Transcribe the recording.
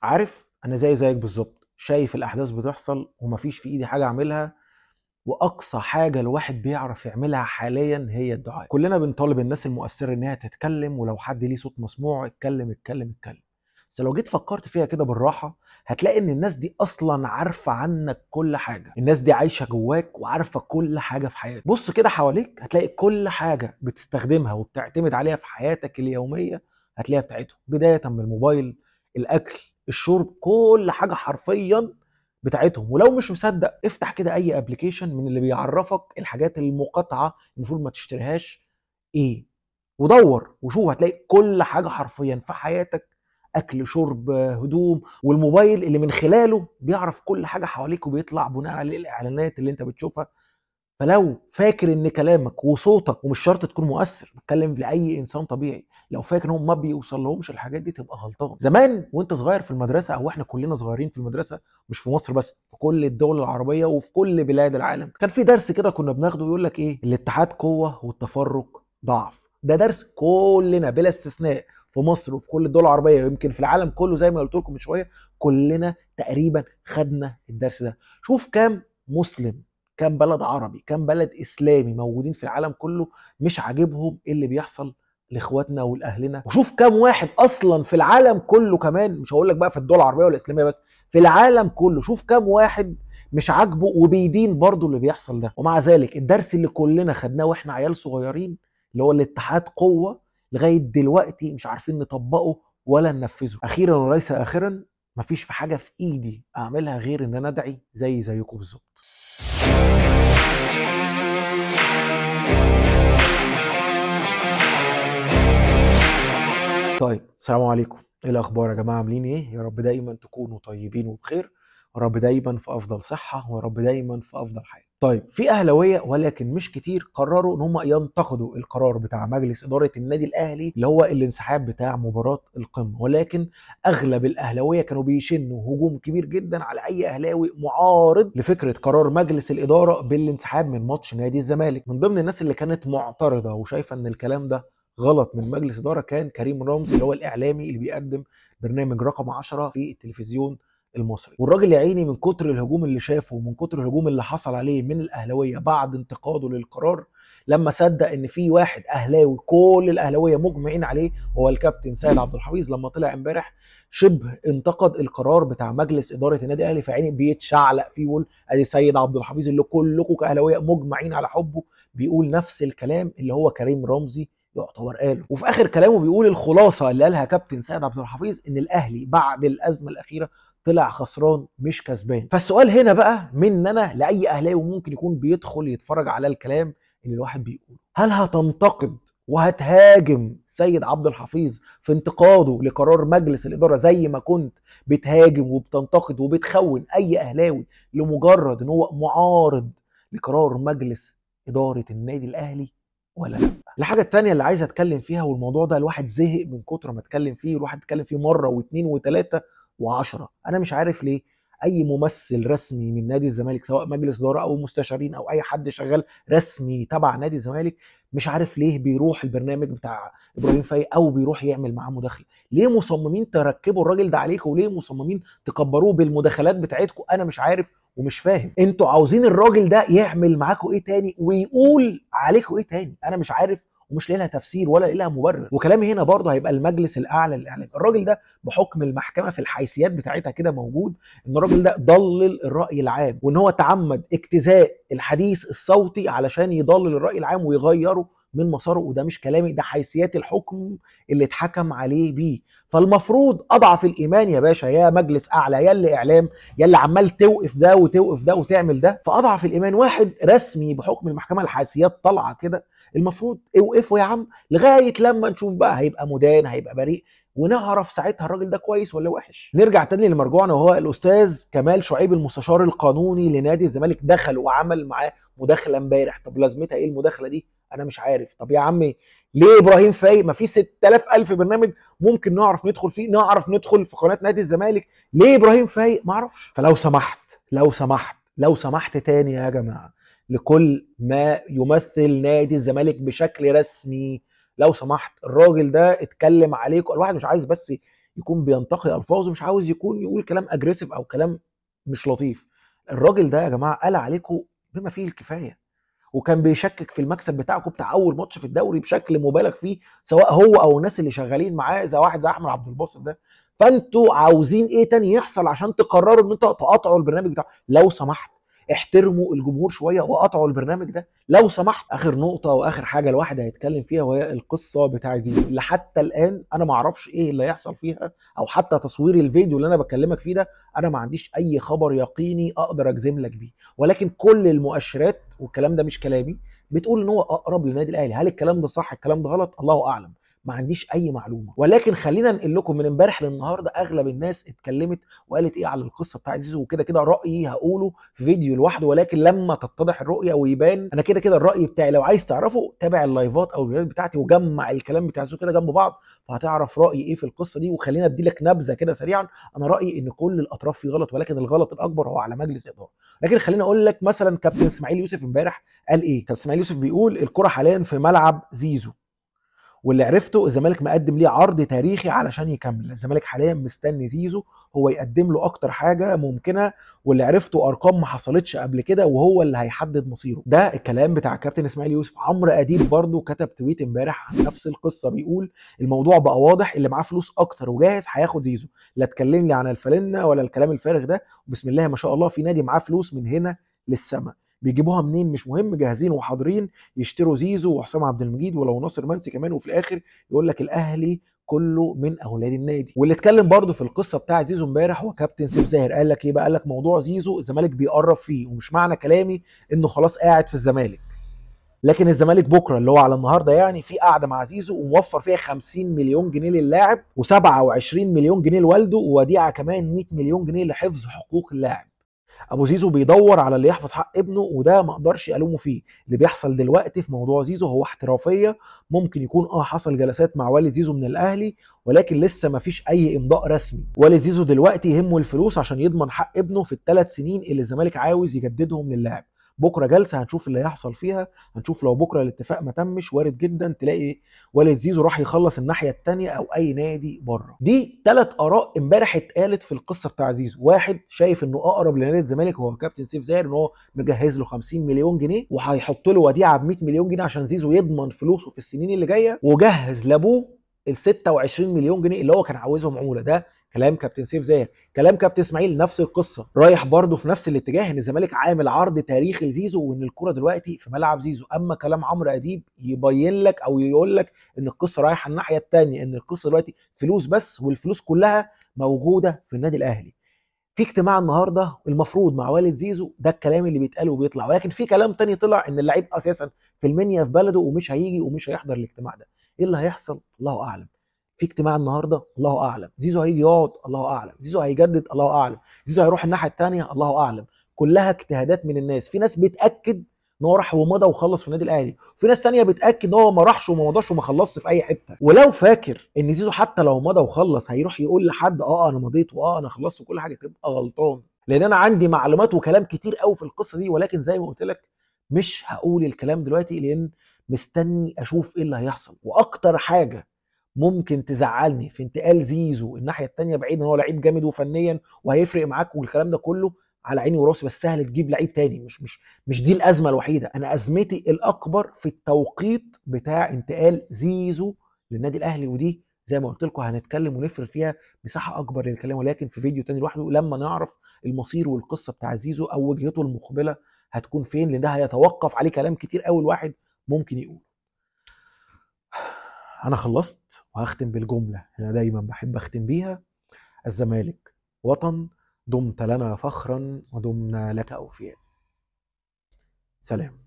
عارف انا زيك بالظبط، شايف الاحداث بتحصل ومفيش في ايدي حاجه اعملها. واقصى حاجه الواحد بيعرف يعملها حاليا هي الدعاء. كلنا بنطالب الناس المؤثره انها تتكلم، ولو حد ليه صوت مسموع اتكلم اتكلم اتكلم. بس لو جيت فكرت فيها كده بالراحه، هتلاقي ان الناس دي اصلا عارفه عنك كل حاجه. الناس دي عايشه جواك وعارفه كل حاجه في حياتك. بص كده حواليك هتلاقي كل حاجه بتستخدمها وبتعتمد عليها في حياتك اليوميه هتلاقيها بتاعتهم، بدايه من الموبايل، الاكل، الشرب، كل حاجه حرفيا بتاعتهم. ولو مش مصدق افتح كده اي ابلكيشن من اللي بيعرفك الحاجات المقاطعه المفروض ما تشتريهاش ايه، ودور وشوف هتلاقي كل حاجه حرفيا في حياتك، اكل شرب هدوم. والموبايل اللي من خلاله بيعرف كل حاجه حواليك وبيطلع بناء على الاعلانات اللي انت بتشوفها. فلو فاكر ان كلامك وصوتك، ومش شرط تكون مؤثر، بتكلم لاي انسان طبيعي، لو فاكر ان هم ما بيوصل لهمش الحاجات دي تبقى غلطان. زمان وانت صغير في المدرسه، او احنا كلنا صغيرين في المدرسه، مش في مصر بس، في كل الدول العربيه وفي كل بلاد العالم، كان في درس كده كنا بناخده يقول لك ايه: الاتحاد قوه والتفرق ضعف. ده درس كلنا بلا استثناء في مصر وفي كل الدول العربيه، ويمكن في العالم كله، زي ما قلت لكم من شويه، كلنا تقريبا خدنا الدرس ده. شوف كام مسلم، كام بلد عربي، كام بلد اسلامي موجودين في العالم كله مش عاجبهم ايه اللي بيحصل لاخواتنا ولاهلنا. وشوف كام واحد اصلا في العالم كله، كمان مش هقول لك بقى في الدول العربيه والاسلاميه بس، في العالم كله شوف كام واحد مش عاجبه وبيدين برضه اللي بيحصل ده. ومع ذلك الدرس اللي كلنا خدناه واحنا عيال صغيرين، اللي هو الاتحاد قوه، لغايه دلوقتي مش عارفين نطبقه ولا ننفذه. اخيرا وليس اخرا، مفيش في حاجه في ايدي اعملها غير ان انا ادعي زيكم بالظبط. طيب، السلام عليكم. ايه الاخبار يا جماعه؟ عاملين ايه؟ يا رب دايما تكونوا طيبين وبخير، يا رب دايما في افضل صحه، ويا رب دايما في افضل حال. طيب، في اهلاويه ولكن مش كتير قرروا ان هم ينتقدوا القرار بتاع مجلس اداره النادي الاهلي اللي هو الانسحاب بتاع مباراه القمه، ولكن اغلب الاهلاويه كانوا بيشنوا هجوم كبير جدا على اي اهلاوي معارض لفكره قرار مجلس الاداره بالانسحاب من ماتش نادي الزمالك. من ضمن الناس اللي كانت معترضه وشايفه ان الكلام ده غلط من مجلس اداره كان كريم رمزي، اللي هو الاعلامي اللي بيقدم برنامج رقم 10 في التلفزيون المصري. والراجل يا عيني من كتر الهجوم اللي شافه ومن كتر الهجوم اللي حصل عليه من الاهلاويه بعد انتقاده للقرار، لما صدق ان في واحد اهلاوي كل الاهلاويه مجمعين عليه هو الكابتن سيد عبد الحفيظ، لما طلع امبارح شبه انتقد القرار بتاع مجلس اداره النادي الاهلي، في عيني بيتشعلق فيه ويقول: ادي سيد عبد الحفيظ اللي كلكم كاهلاويه مجمعين على حبه بيقول نفس الكلام اللي هو كريم رمزي يعتبر قاله. وفي اخر كلامه بيقول الخلاصه اللي قالها كابتن سيد عبد الحفيظ، ان الاهلي بعد الازمه الاخيره طلع خسران مش كسبان. فالسؤال هنا بقى مننا لاي اهلاوي ممكن يكون بيدخل يتفرج على الكلام اللي الواحد بيقوله: هل هتنتقد وهتهاجم سيد عبد الحفيظ في انتقاده لقرار مجلس الاداره زي ما كنت بتهاجم وبتنتقد وبتخون اي اهلاوي لمجرد ان هو معارض لقرار مجلس اداره النادي الاهلي، ولا لا؟ الحاجه التانية اللي عايز اتكلم فيها، والموضوع ده الواحد زهق من كتر ما اتكلم فيه، الواحد اتكلم فيه مره واثنين وثلاثه وعشرة، انا مش عارف ليه اي ممثل رسمي من نادي الزمالك، سواء مجلس اداره او مستشارين او اي حد شغال رسمي تبع نادي الزمالك، مش عارف ليه بيروح البرنامج بتاع ابراهيم فايق او بيروح يعمل معاه مداخله. ليه مصممين تركبوا الراجل ده عليكم؟ وليه مصممين تكبروه بالمداخلات بتاعتكم؟ انا مش عارف ومش فاهم انتوا عاوزين الراجل ده يعمل معاكم ايه تاني ويقول عليكم ايه تاني. انا مش عارف ومش لاقي لها تفسير ولا لاقي لها مبرر. وكلامي هنا برضه هيبقى المجلس الاعلى للاعلام. الراجل ده بحكم المحكمه في الحيثيات بتاعتها كده موجود ان الراجل ده ضلل الراي العام، وان هو تعمد اجتزاء الحديث الصوتي علشان يضلل الراي العام ويغيره من مساره. وده مش كلامي، ده حيثيات الحكم اللي اتحكم عليه بيه. فالمفروض اضعف الايمان يا باشا، يا مجلس اعلى، يا اللي اعلام، يا اللي عمال توقف ده وتوقف ده وتعمل ده، فاضعف الايمان واحد رسمي بحكم المحكمه الحيثيات طالعه كده، المفروض اوقفوا يا عم لغايه لما نشوف بقى هيبقى مدان هيبقى بريء، ونعرف ساعتها الراجل ده كويس ولا وحش. نرجع تاني لمرجوعنا، وهو الاستاذ كمال شعيب المستشار القانوني لنادي الزمالك، دخل وعمل معاه مداخله امبارح. طب لازمتها ايه المداخله دي؟ انا مش عارف. طب يا عمي ليه ابراهيم فايق؟ ما في 6000 الف برنامج ممكن نعرف ندخل فيه، نعرف ندخل في قناه نادي الزمالك، ليه ابراهيم فايق؟ ما اعرفش. فلو سمحت لو سمحت تاني يا جماعه، لكل ما يمثل نادي الزمالك بشكل رسمي، لو سمحت الراجل ده اتكلم عليكم. الواحد مش عايز بس يكون بينتقي الفاظه، مش عاوز يكون يقول كلام اجريسيف او كلام مش لطيف. الراجل ده يا جماعه قال عليكم بما فيه الكفايه، وكان بيشكك في المكسب بتاعكم بتاع اول ماتش في الدوري بشكل مبالغ فيه، سواء هو او الناس اللي شغالين معاه زي واحد زي احمد عبد الباسط ده. فانتوا عاوزين ايه تاني يحصل عشان تقرروا ان انتوا تقاطعوا البرنامج بتاعه؟ لو سمحت احترموا الجمهور شويه وقطعوا البرنامج ده لو سمحت. اخر نقطه واخر حاجه الواحد هيتكلم فيها وهي القصه بتاعه دي، اللي حتى الان انا ما اعرفش ايه اللي هيحصل فيها، او حتى تصوير الفيديو اللي انا بكلمك فيه ده انا ما عنديش اي خبر يقيني اقدر اجزم لك بيه، ولكن كل المؤشرات، والكلام ده مش كلامي، بتقول ان هو اقرب للنادي الاهلي. هل الكلام ده صح الكلام ده غلط؟ الله اعلم، ما عنديش اي معلومه. ولكن خلينا ننقل لكم من امبارح للنهارده اغلب الناس اتكلمت وقالت ايه على القصه بتاعت زيزو، وكده كده رايي هقوله في فيديو لوحده، ولكن لما تتضح الرؤيه ويبان انا كده كده الراي بتاعي. لو عايز تعرفه تابع اللايفات او الفيديوهات بتاعتي وجمع الكلام بتاع زيزو كده جنب بعض، فهتعرف رايي ايه في القصه دي. وخلينا ادي لك نبذه كده سريعا. انا رايي ان كل الاطراف في غلط، ولكن الغلط الاكبر هو على مجلس اداره. لكن خليني اقول لك مثلا كابتن اسماعيل يوسف امبارح قال ايه. كابتن اسماعيل يوسف بيقول الكره حاليا في ملعب زيزو، واللي عرفته الزمالك مقدم ليه عرض تاريخي علشان يكمل. الزمالك حاليا مستني زيزو هو يقدم له اكتر حاجه ممكنه، واللي عرفته ارقام ما حصلتش قبل كده، وهو اللي هيحدد مصيره. ده الكلام بتاع كابتن اسماعيل يوسف. عمرو اديب برضو كتب تويت امبارح عن نفس القصه، بيقول الموضوع بقى واضح، اللي معاه فلوس اكتر وجاهز هياخد زيزو، لا تكلمني عن الفالنه ولا الكلام الفارغ ده. وبسم الله ما شاء الله في نادي معاه فلوس من هنا للسما، بيجيبوها منين مش مهم، جاهزين وحاضرين يشتروا زيزو وحسام عبد المجيد ولو ناصر منسي كمان. وفي الاخر يقول لك الاهلي كله من اولاد النادي. واللي اتكلم برضه في القصه بتاع زيزو امبارح هو كابتن سيف زاهر. قال لك ايه بقى؟ قال لك موضوع زيزو الزمالك بيقرب فيه، ومش معنى كلامي انه خلاص قاعد في الزمالك، لكن الزمالك بكره اللي هو على النهارده يعني في قاعده مع زيزو وموفر فيها 50 مليون جنيه للاعب و27 مليون جنيه لوالده، ووديعه كمان 100 مليون جنيه لحفظ حقوق اللاعب. ابو زيزو بيدور على اللي يحفظ حق ابنه، وده ما اقدرش الومه فيه. اللي بيحصل دلوقتي في موضوع زيزو هو احترافيه. ممكن يكون حصل جلسات مع والد زيزو من الاهلي، ولكن لسه ما فيش اي امضاء رسمي. والد زيزو دلوقتي يهمه الفلوس عشان يضمن حق ابنه في الثلاث سنين اللي الزمالك عاوز يجددهم للاعب. بكره جلسه هنشوف اللي هيحصل فيها. هنشوف لو بكره الاتفاق ما تمش وارد جدا تلاقي والد زيزو راح يخلص الناحيه الثانيه او اي نادي بره. دي ثلاث اراء امبارح اتقالت في القصه بتاع زيزو. واحد شايف انه اقرب لنادي الزمالك هو كابتن سيف زاهر، ان هو مجهز له 50 مليون جنيه وهيحط له وديعه ب 100 مليون جنيه عشان زيزو يضمن فلوسه في السنين اللي جايه، وجهز لابوه ال 26 مليون جنيه اللي هو كان عاوزهم عموله. ده كلام كابتن سيف زاهر. كلام كابتن اسماعيل نفس القصه، رايح برضه في نفس الاتجاه، ان الزمالك عامل عرض تاريخي لزيزو وان الكره دلوقتي في ملعب زيزو. اما كلام عمرو اديب يبين لك او يقول لك ان القصه رايحه الناحيه الثانيه، ان القصه دلوقتي فلوس بس، والفلوس كلها موجوده في النادي الاهلي. في اجتماع النهارده المفروض مع والد زيزو، ده الكلام اللي بيتقال وبيطلع، ولكن في كلام تاني طلع ان اللعيب اساسا في المنيا في بلده ومش هيجي ومش هيحضر الاجتماع ده. ايه اللي هيحصل؟ الله اعلم. في اجتماع النهارده الله اعلم. زيزو هيجي يقعد الله اعلم. زيزو هيجدد الله اعلم. زيزو هيروح الناحيه الثانيه الله اعلم. كلها اجتهادات من الناس. في ناس بتاكد ان هو راح ومضى وخلص في النادي الاهلي، وفي ناس ثانيه بتاكد ان هو ما راحش وما مضاش وما خلصش في اي حته. ولو فاكر ان زيزو حتى لو مضى وخلص هيروح يقول لحد انا مضيت انا خلصت وكل حاجه، تبقى غلطان. لان انا عندي معلومات وكلام كتير قوي في القصه دي، ولكن زي ما قلت لك مش هقول الكلام دلوقتي لان مستني اشوف ايه اللي هيحصل. واكتر حاجه ممكن تزعلني في انتقال زيزو الناحيه الثانيه، بعيد ان هو لعيب جامد وفنيا وهيفرق معاك والكلام ده كله على عيني وراسي، بس سهل تجيب لعيب تاني. مش دي الازمه الوحيده. انا ازمتي الاكبر في التوقيت بتاع انتقال زيزو للنادي الاهلي، ودي زي ما قلت لكم هنتكلم ونفرد فيها مساحه اكبر للكلام، ولكن في فيديو تاني لوحده لما نعرف المصير والقصه بتاع زيزو او وجهته المقبله هتكون فين، لان ده هيتوقف عليه كلام كتير قوي الواحد ممكن يقول. انا خلصت وهختم بالجمله اللي انا دايما بحب اختم بيها: الزمالك وطن، دمت لنا فخرا ودمنا لك اوفياء. سلام.